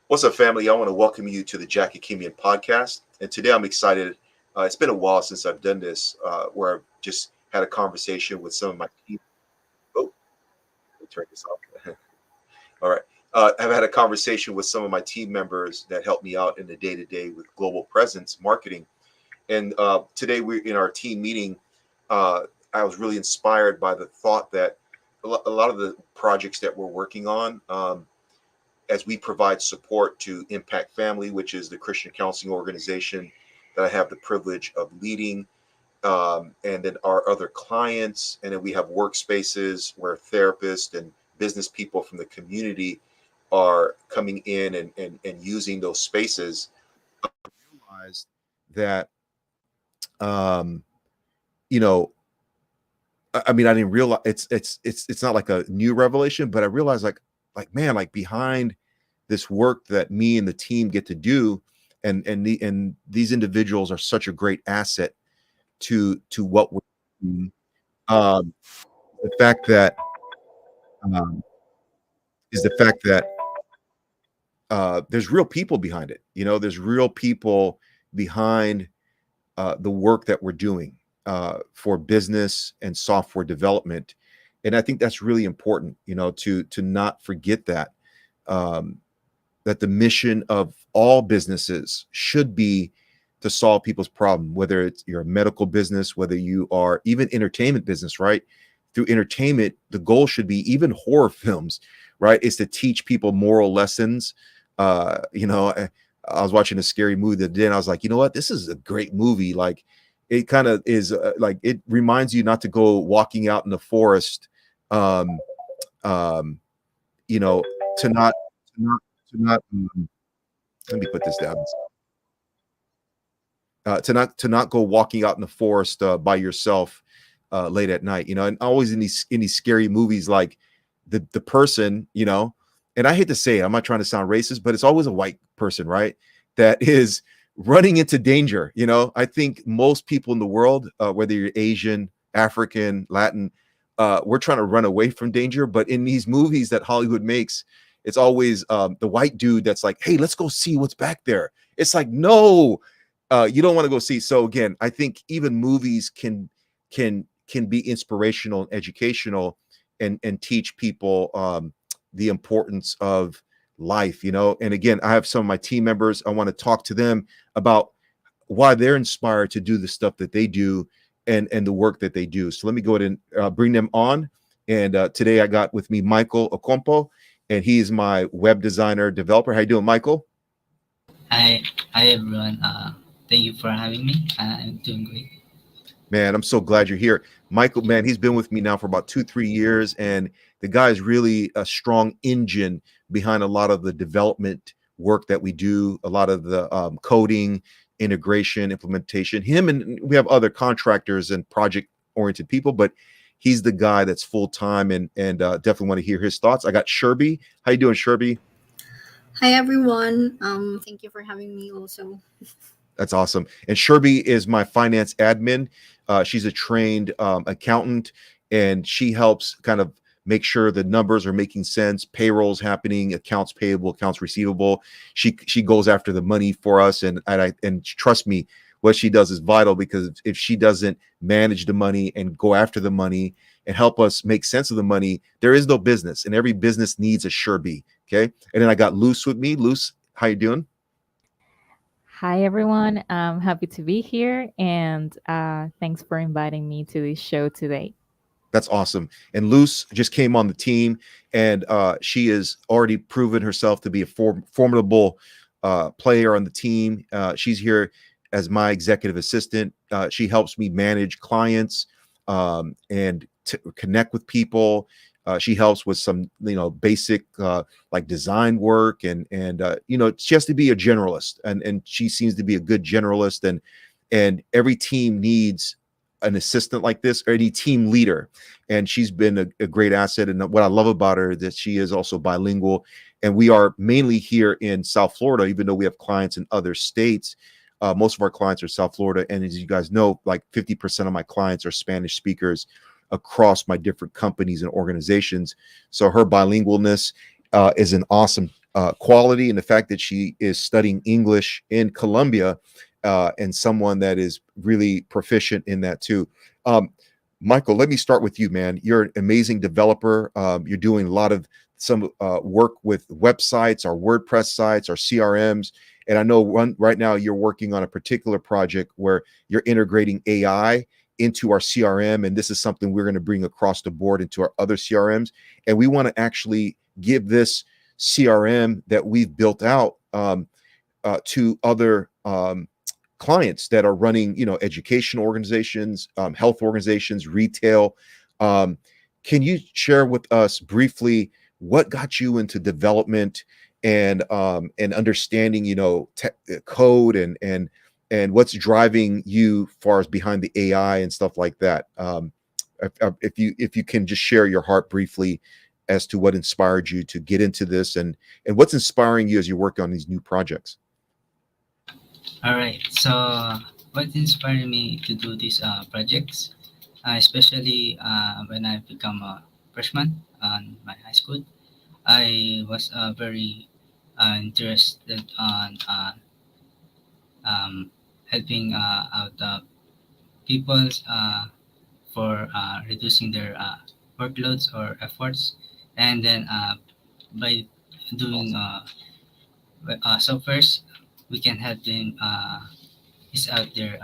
What's up, family? I want to welcome you to the Jackie Kimian podcast. And today I'm excited. It's been a while since I've done this, where I've just had a conversation with some of my team. Oh, let me turn this off. All right. I've had a conversation with some of my team members that help me out in the day to day with global presence marketing. And today we're in our team meeting. Uh, I was really inspired by the thought that a lot of the projects that we're working on, as we provide support to Impact Family, which is the Christian counseling organization that I have the privilege of leading, and then our other clients, and then we have workspaces where therapists and business people from the community are coming in and using those spaces. Realized that, um, you know, I mean, I didn't realize it's not like a new revelation, but I realized like man, like behind this work that me and the team get to do, and these individuals are such a great asset to what we're doing. Um, the fact that um, is the fact that there's real people behind it. There's real people behind the work that we're doing for business and software development, and I think that's really important. To not forget that. Um, that the mission of all businesses should be to solve people's problem, whether it's you're a medical business, whether you are even entertainment business, right? Through entertainment, the goal should be, even horror films, right, is to teach people moral lessons. I was watching a scary movie the other day, and I was like, you know what? This is a great movie. Like, it kind of is like, it reminds you not to go walking out in the forest, um, um, to not, let me put this down. To not go walking out in the forest by yourself late at night, and always in these scary movies, like the person, and I hate to say it, I'm not trying to sound racist, but it's always a white person, right, that is running into danger. I think most people in the world, whether you're Asian, African, Latin, we're trying to run away from danger, but in these movies that Hollywood makes, it's always the white dude that's like, hey, let's go see what's back there. It's like, no, you don't want to go see. So again, I think even movies can be inspirational and educational, and teach people the importance of life. And again, I have some of my team members. I want to talk to them about why they're inspired to do the stuff that they do, and the work that they do. So let me go ahead and bring them on. And today I got with me Michael Ocampo, and he's my web designer developer. How you doing, Michael? Hi, hi everyone. Thank you for having me. I'm doing great. Man, I'm so glad you're here. Michael, man, he's been with me now for about 2-3 years, and the guy is really a strong engine behind a lot of the development work that we do, a lot of the coding, integration, implementation. Him, and we have other contractors and project-oriented people, but he's the guy that's full-time, and definitely want to hear his thoughts. I got Sherby. How you doing, Sherby? Hi everyone. Thank you for having me also. That's awesome. And Sherby is my finance admin. She's a trained accountant, and she helps kind of make sure the numbers are making sense, payrolls happening, accounts payable, accounts receivable. She goes after the money for us, and trust me, what she does is vital, because if she doesn't manage the money and go after the money and help us make sense of the money, there is no business, and every business needs a Sherby. Okay. And then I got Luce with me. Luce, how you doing? Hi, everyone. I'm happy to be here, and thanks for inviting me to this show today. That's awesome. And Luce just came on the team, and she has already proven herself to be a formidable player on the team. She's here as my executive assistant. She helps me manage clients and connect with people. She helps with some, basic like design work, and she has to be a generalist, and she seems to be a good generalist, and every team needs an assistant like this, or any team leader. And she's been a great asset. And what I love about her is that she is also bilingual. And we are mainly here in South Florida, even though we have clients in other states. Most of our clients are South Florida. And as you guys know, like 50% of my clients are Spanish speakers across my different companies and organizations. So her bilingualness is an awesome quality, and the fact that she is studying English in Colombia, and someone that is really proficient in that too. Um, Michael, let me start with you, man. You're an amazing developer. You're doing a lot of some work with websites, our WordPress sites, our CRMs. And I know right now you're working on a particular project where you're integrating AI into our CRM. And this is something we're going to bring across the board into our other CRMs. And we want to actually give this CRM that we've built out to other clients that are running, education organizations, health organizations, retail. Um, can you share with us briefly what got you into development and understanding, code and what's driving you far as behind the AI and stuff like that? If you can just share your heart briefly as to what inspired you to get into this and what's inspiring you as you work on these new projects. All right. So, what inspired me to do these projects, especially when I become a freshman on my high school, I was very interested on helping out people for reducing their workloads or efforts, and then by doing Awesome. softwares, we can help them is out there,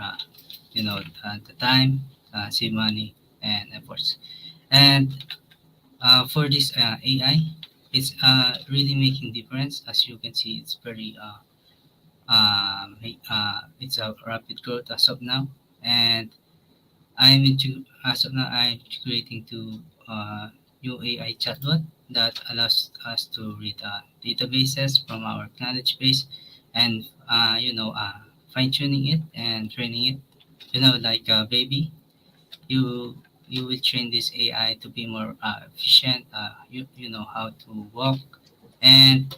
the time, save money and efforts. And for this AI, it's really making difference. As you can see, it's very it's a rapid growth as of now, and as of now I'm creating to new AI chatbot that allows us to read databases from our knowledge base and fine tuning it and training it. Like a baby, you you will train this AI to be more efficient. You know how to walk, and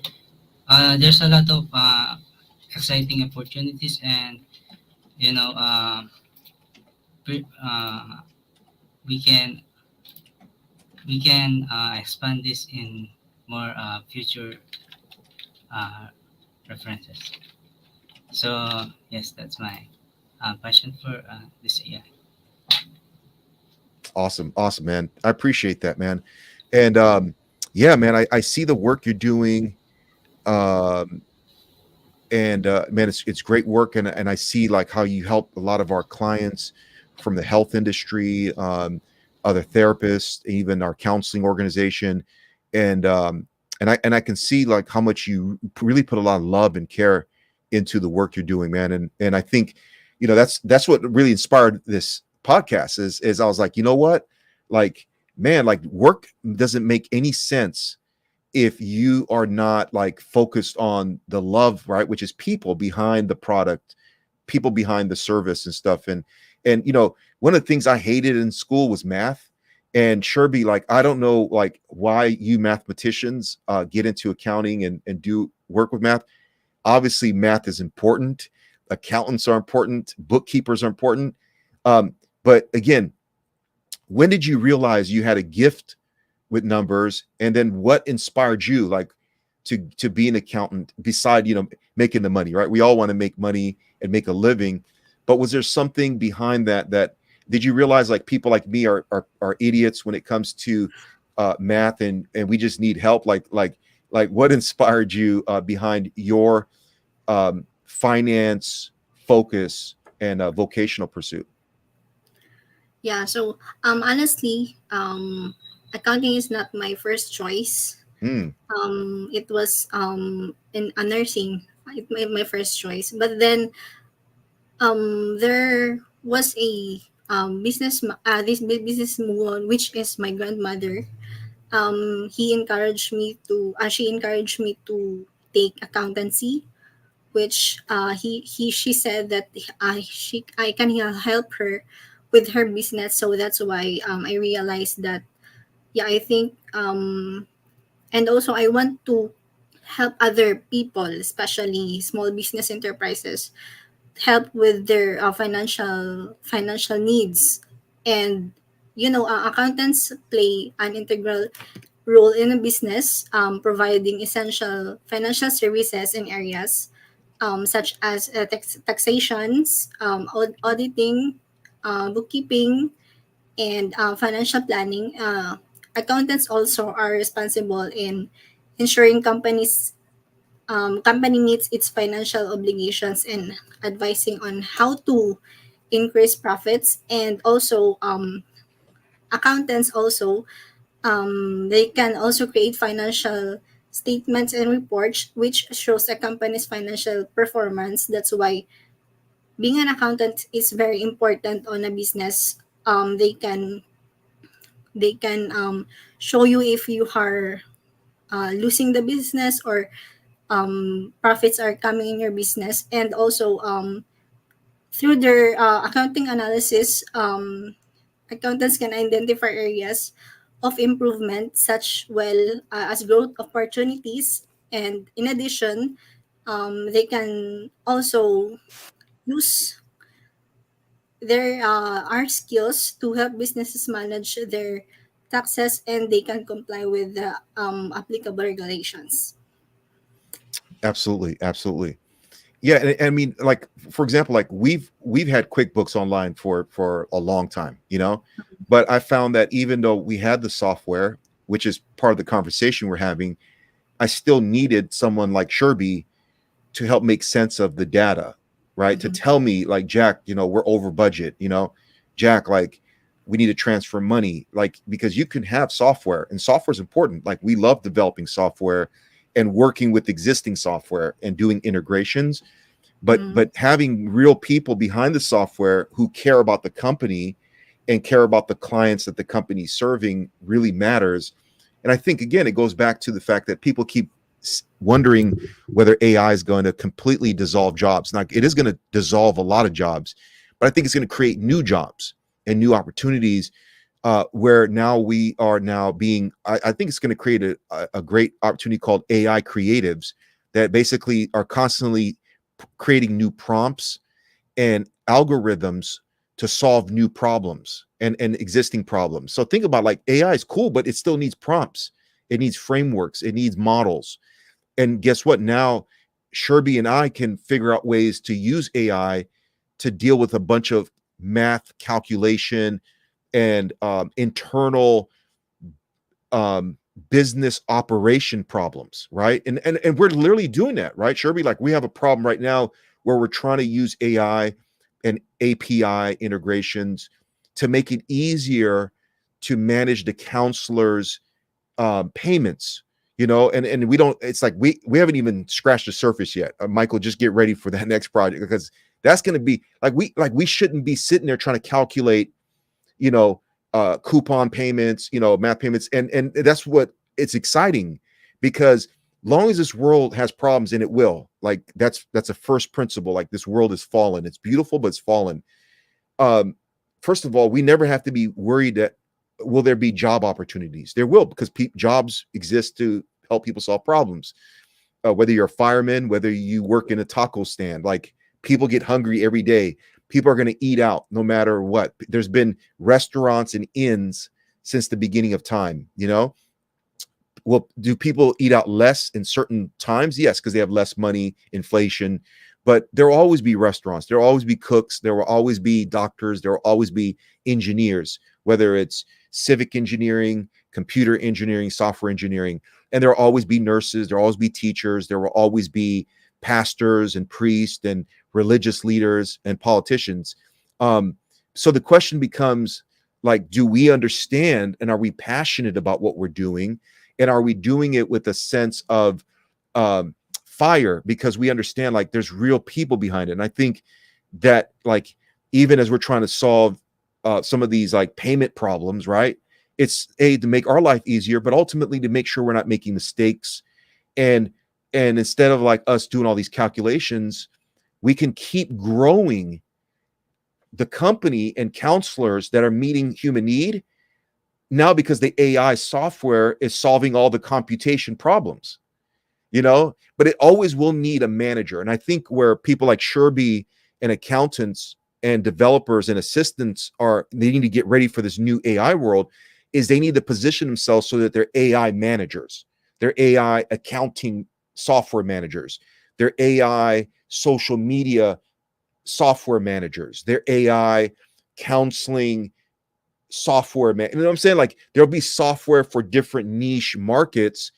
there's a lot of exciting opportunities, and you know uh, pre- we can expand this in more future uh, references. So yes, that's my passion for this AI. Awesome. Awesome, man. I appreciate that, man. And yeah, man, I see the work you're doing. Um, and man, it's great work. And I see like how you help a lot of our clients from the health industry, other therapists, even our counseling organization. And I can see like how much you really put a lot of love and care into the work you're doing, man. And I think, that's what really inspired this podcast is I was like, you know what? Like, man, like work doesn't make any sense if you are not like focused on the love, right, which is people behind the product, people behind the service and stuff. And one of the things I hated in school was math. And Sherby, like, I don't know like why you mathematicians get into accounting and do work with math. Obviously math is important, accountants are important, bookkeepers are important. But again, when did you realize you had a gift with numbers, and then what inspired you like to be an accountant beside making the money, right? We all want to make money and make a living, but was there something behind that did you realize like people like me are idiots when it comes to math, and we just need help, like what inspired you behind your finance focus and vocational pursuit? Yeah, so honestly, accounting is not my first choice. Mm, It was in a nursing, my first choice. But then there was a business woman, which is my grandmother. She encouraged me to take accountancy, which she said that I can help her with her business. So that's why I realized that, yeah, I think and also I want to help other people, especially small business enterprises, help with their financial needs. And accountants play an integral role in a business, providing essential financial services in areas such as taxations, auditing, bookkeeping, and financial planning. Accountants also are responsible in ensuring company meets its financial obligations and advising on how to increase profits. And also accountants also they can also create financial statements and reports which shows a company's financial performance. That's why being an accountant is very important on a business. They can show you if you are losing the business or profits are coming in your business. And also through their accounting analysis, accountants can identify areas of improvement such well as growth opportunities. And in addition, they can also use their art skills to help businesses manage their taxes, and they can comply with the applicable regulations. Absolutely, absolutely. Yeah, and I mean, like for example, like we've had QuickBooks online for a long time, you know, but I found that even though we had the software, which is part of the conversation we're having, I still needed someone like Sherby to help make sense of the data, right? To Mhm. tell me, like, Jack, we're over budget, Jack, like, we need to transfer money, like, because you can have software and software is important. Like, we love developing software and working with existing software and doing integrations, but Mhm. having real people behind the software who care about the company and care about the clients that the company's serving really matters. And I think again, it goes back to the fact that people keep wondering whether AI is going to completely dissolve jobs. Now, it is going to dissolve a lot of jobs, but I think it's going to create new jobs and new opportunities where now we are now being, I think it's going to create a great opportunity called AI creatives that basically are constantly creating new prompts and algorithms to solve new problems and existing problems. So think about, like, AI is cool, but it still needs prompts. It needs frameworks. It needs models. And guess what? Now, Sherby and I can figure out ways to use AI to deal with a bunch of math calculation and internal um, business operation problems, right? And we're literally doing that, right, Sherby? Like, we have a problem right now where we're trying to use AI and API integrations to make it easier to manage the counselors' payments. And we don't. It's like we haven't even scratched the surface yet. Michael, just get ready for that next project, because that's going to be like we shouldn't be sitting there trying to calculate you know, coupon payments, math payments, and that's what it's exciting, because long as this world has problems, and it will, like that's a first principle. Like, this world is fallen. It's beautiful, but it's fallen. Um, First of all, we never have to be worried that will there be job opportunities. There will, because jobs exist to help people solve problems. Whether you're a fireman, whether you work in a taco stand, like, people get hungry every day. People are going to eat out no matter what. There's been restaurants and inns since the beginning of time. Well, do people eat out less in certain times? Yes, because they have less money, inflation. But there will always be restaurants. There will always be cooks. There will always be doctors. There will always be engineers, whether it's civic engineering, computer engineering, software engineering. And there will always be nurses. There will always be teachers. There will always be pastors and priests and religious leaders and politicians. So the question becomes, like, do we understand, and are we passionate about what we're doing? And are we doing it with a sense of fire, because we understand, like, there's real people behind it? And I think that, like, even as we're trying to solve some of these, like, payment problems, right, it's to make our life easier, but ultimately to make sure we're not making mistakes. And instead of, like, us doing all these calculations, we can keep growing the company and counselors that are meeting human need now, because the AI software is solving all the computation problems. But it always will need a manager. And I think where people like Sherby and accountants and developers and assistants are, they need to get ready for this new AI world, is they need to position themselves so that they're AI managers, they're AI accounting software managers, they're AI social media software managers, they're AI counseling software man. You know what I'm saying? Like there'll be software for different niche markets.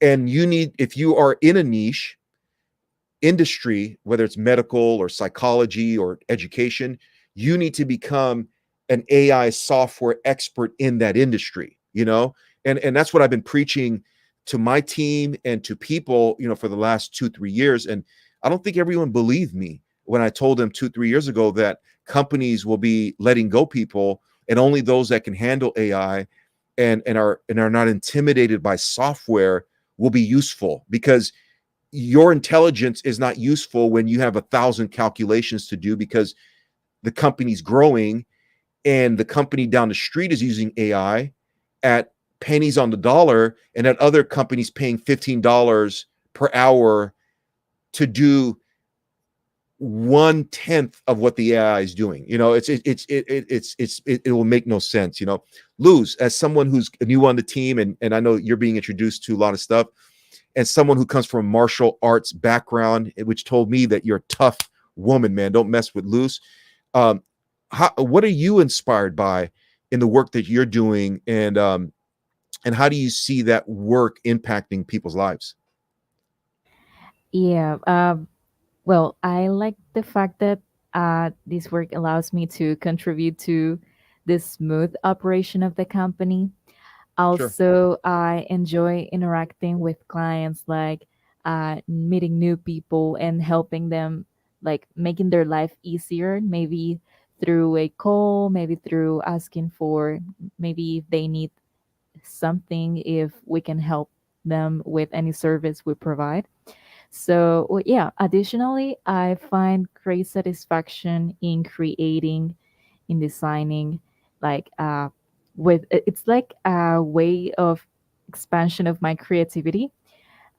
And you need, if you are in a niche industry, whether it's medical or psychology or education, you need to become an AI software expert in that industry, you know? And that's what I've been preaching to my team and to people, you know, for the last 2-3 years. And I don't think everyone believed me when I told them 2-3 years ago that companies will be letting go people, and only those that can handle AI and are not intimidated by software will be useful, because your intelligence is not useful when you have 1,000 calculations to do because the company's growing and the company down the street is using AI at pennies on the dollar, and that other company's paying $15 per hour to do 1/10 of what the AI is doing. You know, it will make no sense. You know, Luz, as someone who's new on the team, and I know you're being introduced to a lot of stuff, and someone who comes from a martial arts background, which told me that you're a tough woman, man. Don't mess with Luz. What are you inspired by in the work that you're doing, and how do you see that work impacting people's lives? Yeah. Well, I like the fact that this work allows me to contribute to the smooth operation of the company. Sure. Also, I enjoy interacting with clients, like meeting new people and helping them, like making their life easier, maybe through a call, maybe through asking for, maybe if they need something, if we can help them with any service we provide. So, well, yeah, additionally, I find great satisfaction in creating, in designing, like it's like a way of expansion of my creativity,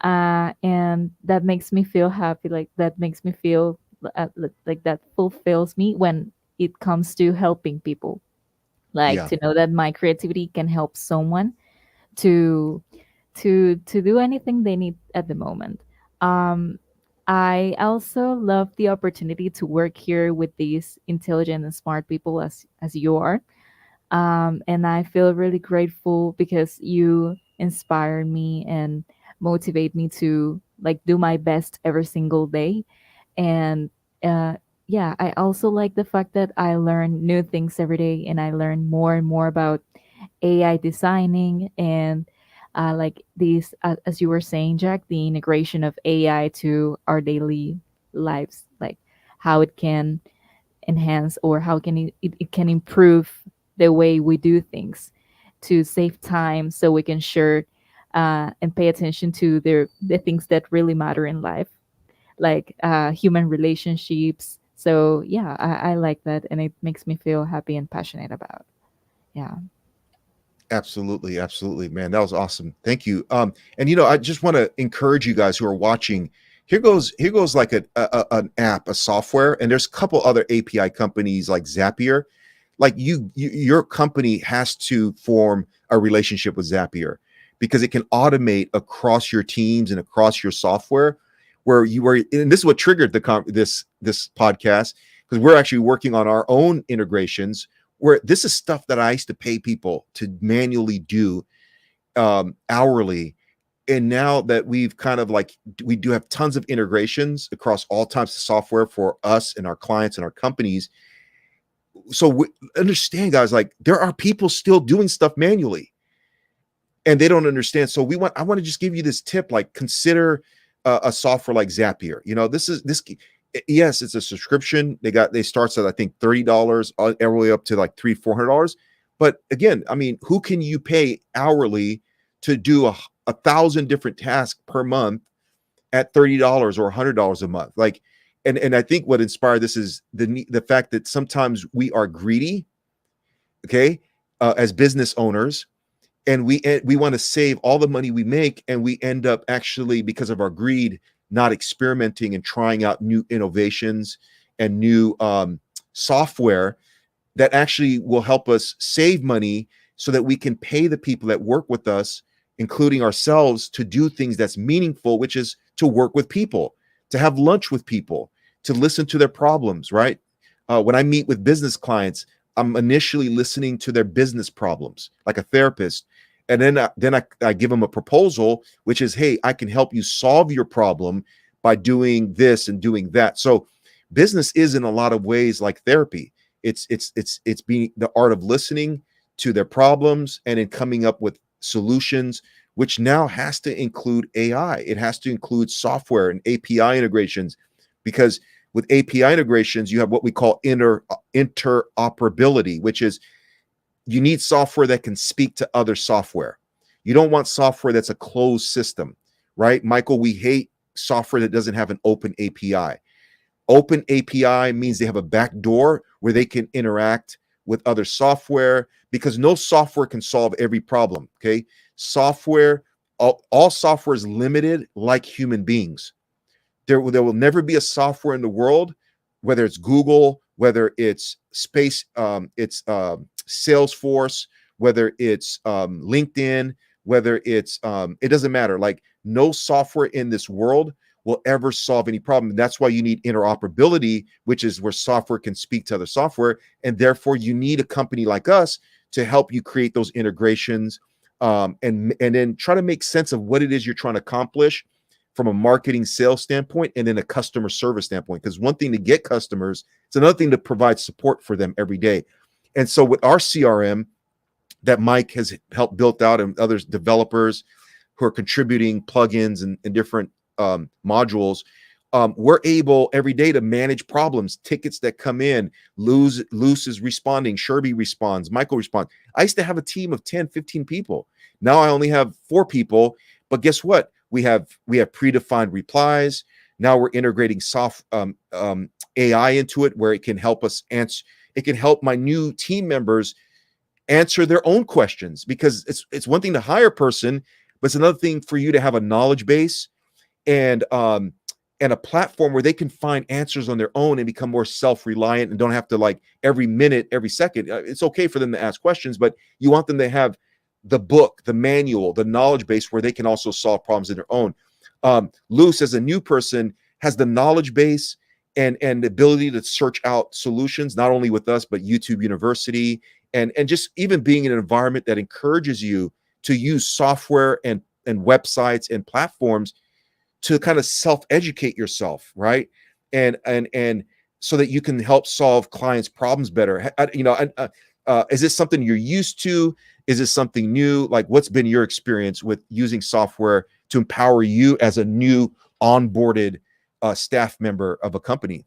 and that makes me feel happy, like that makes me feel like that fulfills me when it comes to helping people, like Yeah. to know that my creativity can help someone to to do anything they need at the moment. Um, I also love the opportunity to work here with these intelligent and smart people as you are, and I feel really grateful because you inspire me and motivate me to like do my best every single day. And uh, yeah, I also like the fact that I learn new things every day, and I learn more and more about AI designing and like these, as you were saying, Jack, the integration of AI to our daily lives, like how it can enhance or how can it can improve the way we do things to save time so we can share and pay attention to the things that really matter in life, like human relationships. So yeah, I like that, and it makes me feel happy and passionate about. Yeah. Absolutely, absolutely, man. That was awesome. Thank you. And you know, I just want to encourage you guys who are watching. Here goes like an app, a software, and there's a couple other API companies like Zapier. Like your company has to form a relationship with Zapier because it can automate across your teams and across your software. Where you were, and this is what triggered this podcast, because we're actually working on our own integrations where this is stuff that I used to pay people to manually do hourly. And now that we've kind of like, we do have tons of integrations across all types of software for us and our clients and our companies. So understand, guys, like there are people still doing stuff manually and they don't understand. So I want to just give you this tip, like consider a software like Zapier. You know, yes, it's a subscription. They starts at I think $30 all the way up to like $300-400. But again, I mean, who can you pay hourly to do 1,000 different tasks per month at $30 or $100 a month? Like, and I think what inspired this is the fact that sometimes we are greedy, okay, as business owners, and we want to save all the money we make, and we end up actually, because of our greed, not experimenting and trying out new innovations and new software that actually will help us save money so that we can pay the people that work with us, including ourselves, to do things that's meaningful, which is to work with people, to have lunch with people, to listen to their problems, right? When I meet with business clients, I'm initially listening to their business problems like a therapist. And then I give them a proposal, which is, hey, I can help you solve your problem by doing this and doing that. So business is in a lot of ways like therapy. It's being the art of listening to their problems and in coming up with solutions, which now has to include AI. It has to include software and API integrations, because with API integrations, you have what we call interoperability, which is you need software that can speak to other software. You don't want software that's a closed system, right? Michael, we hate software that doesn't have an open API. Open API means they have a back door where they can interact with other software, because no software can solve every problem. Okay. Software, all software is limited like human beings. There will never be a software in the world, whether it's Google, whether it's space, it's Salesforce, whether it's LinkedIn, whether it's it doesn't matter. Like, no software in this world will ever solve any problem. And that's why you need interoperability, which is where software can speak to other software. And therefore, you need a company like us to help you create those integrations, and then try to make sense of what it is you're trying to accomplish from a marketing sales standpoint and then a customer service standpoint. Because one thing to get customers, it's another thing to provide support for them every day. And so with our CRM that Mike has helped built out, and others developers who are contributing plugins and different modules, we're able every day to manage problems, tickets that come in. Luce is responding, Sherby responds, Michael responds. I used to have a team of 10, 15 people. Now I only have 4 people, but guess what? We have predefined replies. Now we're integrating AI into it, where it can help us answer. It can help my new team members answer their own questions, because it's one thing to hire a person, but it's another thing for you to have a knowledge base and a platform where they can find answers on their own and become more self-reliant and don't have to, like, every minute, every second. It's okay for them to ask questions, but you want them to have the book, the manual, the knowledge base where they can also solve problems in their own. Luce, as a new person, has the knowledge base and the ability to search out solutions, not only with us, but YouTube University, and just even being in an environment that encourages you to use software and websites and platforms to kind of self-educate yourself, right? And so that you can help solve clients' problems better. Is this something you're used to? Is this something new? Like, what's been your experience with using software to empower you as a new onboarded staff member of a company?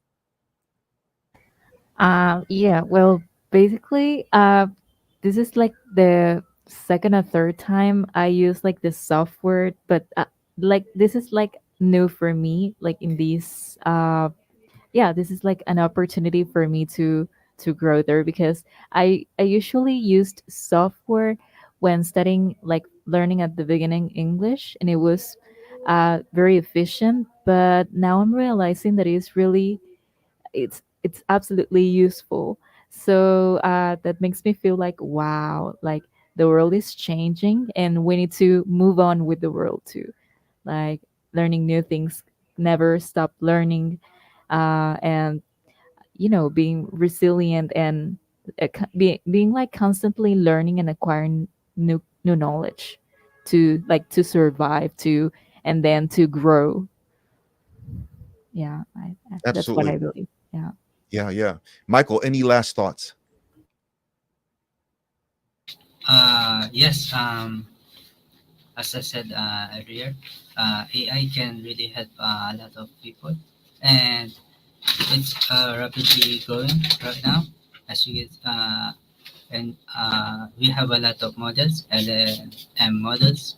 Yeah, well, basically, this is like the second or third time I use like this software, but like this is like new for me. Like in these, yeah, this is like an opportunity for me to grow there, because I usually used software when studying, like learning at the beginning English, and it was very efficient. But now I'm realizing that it's absolutely useful. So that makes me feel like, wow, like the world is changing and we need to move on with the world too. Like learning new things, never stop learning, and being resilient and being like constantly learning and acquiring new knowledge to like to survive to and then to grow. Yeah, that's what I Absolutely. believe. Yeah. Yeah, yeah. Michael, any last thoughts? Yes. As I said earlier, AI can really help a lot of people, and it's rapidly growing right now. As you get, and we have a lot of models, LLM models,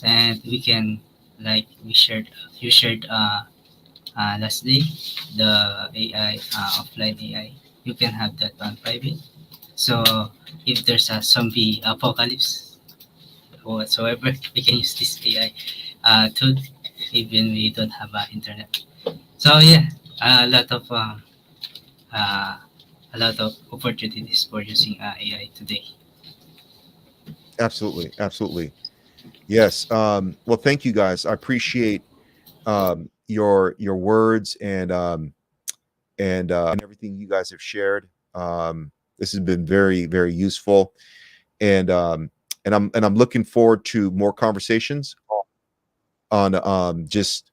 and we can, like you shared last day, the AI, offline AI. You can have that on private. So if there's a zombie apocalypse whatsoever, we can use this AI tool even we don't have internet. So yeah, a lot of uh, a lot of opportunities for using AI today. Absolutely, absolutely. Yes. Well, thank you guys. I appreciate your words and everything you guys have shared. This has been very very useful, and I'm looking forward to more conversations on just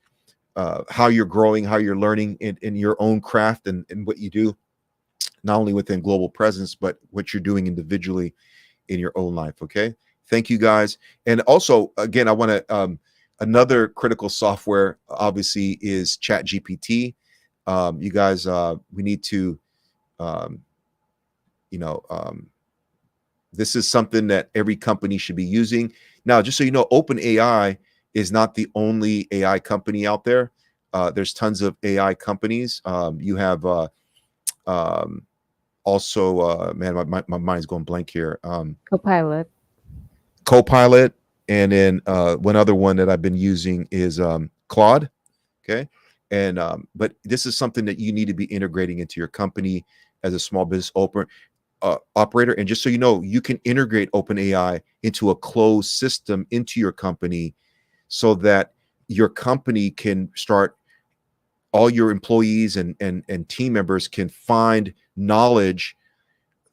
how you're growing, how you're learning in your own craft and what you do, not only within global presence, but what you're doing individually in your own life. Okay. Thank you guys. And also, again, I want to, another critical software obviously is Chat GPT. You guys, we need to, um, you know, this is something that every company should be using. Now, just so you know, OpenAI is not the only AI company out there. There's tons of AI companies. You have um, also, man, my mind's going blank here. Copilot. Copilot, and then one other one that I've been using is Claude. Okay, and but this is something that you need to be integrating into your company as a small business operator. And just so you know, you can integrate OpenAI into a closed system into your company, so that your company can start, all your employees and team members can find knowledge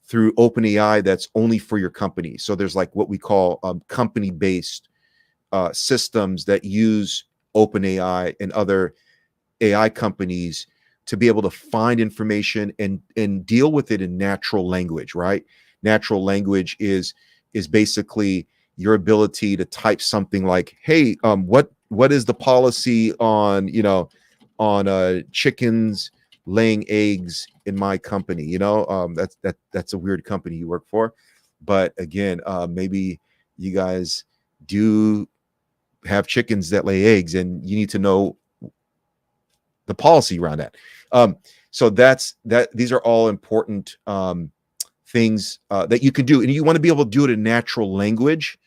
through OpenAI that's only for your company. So there's like what we call company-based systems that use OpenAI and other AI companies to be able to find information and deal with it in natural language, right? Natural language is basically your ability to type something like, "Hey, what is the policy on on chickens laying eggs in my company?" That's a weird company you work for, but again, maybe you guys do have chickens that lay eggs, and you need to know the policy around that. So that's that. These are all important things that you can do, and you want to be able to do it in natural language,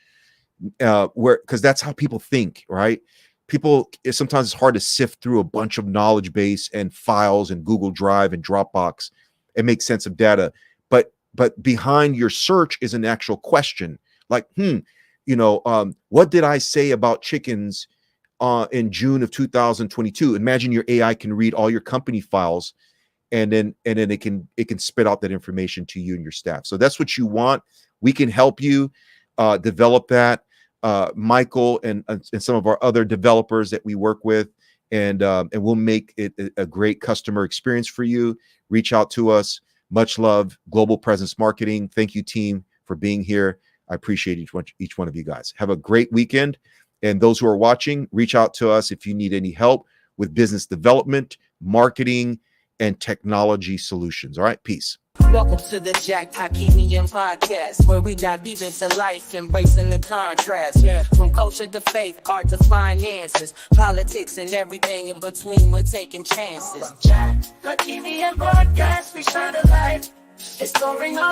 where because that's how people think, right? People sometimes it's hard to sift through a bunch of knowledge base and files and Google Drive and Dropbox and make sense of data. But behind your search is an actual question, like, what did I say about chickens in June of 2022? Imagine your AI can read all your company files, and then it can spit out that information to you and your staff. So that's what you want. We can help you develop that. Michael and some of our other developers that we work with, and we'll make it a great customer experience for you. Reach out to us. Much love, Global Presence Marketing. Thank you, team, for being here. I appreciate each one of you guys. Have a great weekend. And those who are watching, reach out to us if you need any help with business development, marketing, and technology solutions. All right, peace. Welcome to the Jack Hakimian podcast, where we dive deep into life, embracing the contrast. Yeah. From culture to faith, art to finances, politics and everything in between, we're taking chances. Jack Hakimian podcast, we shine a light, exploring all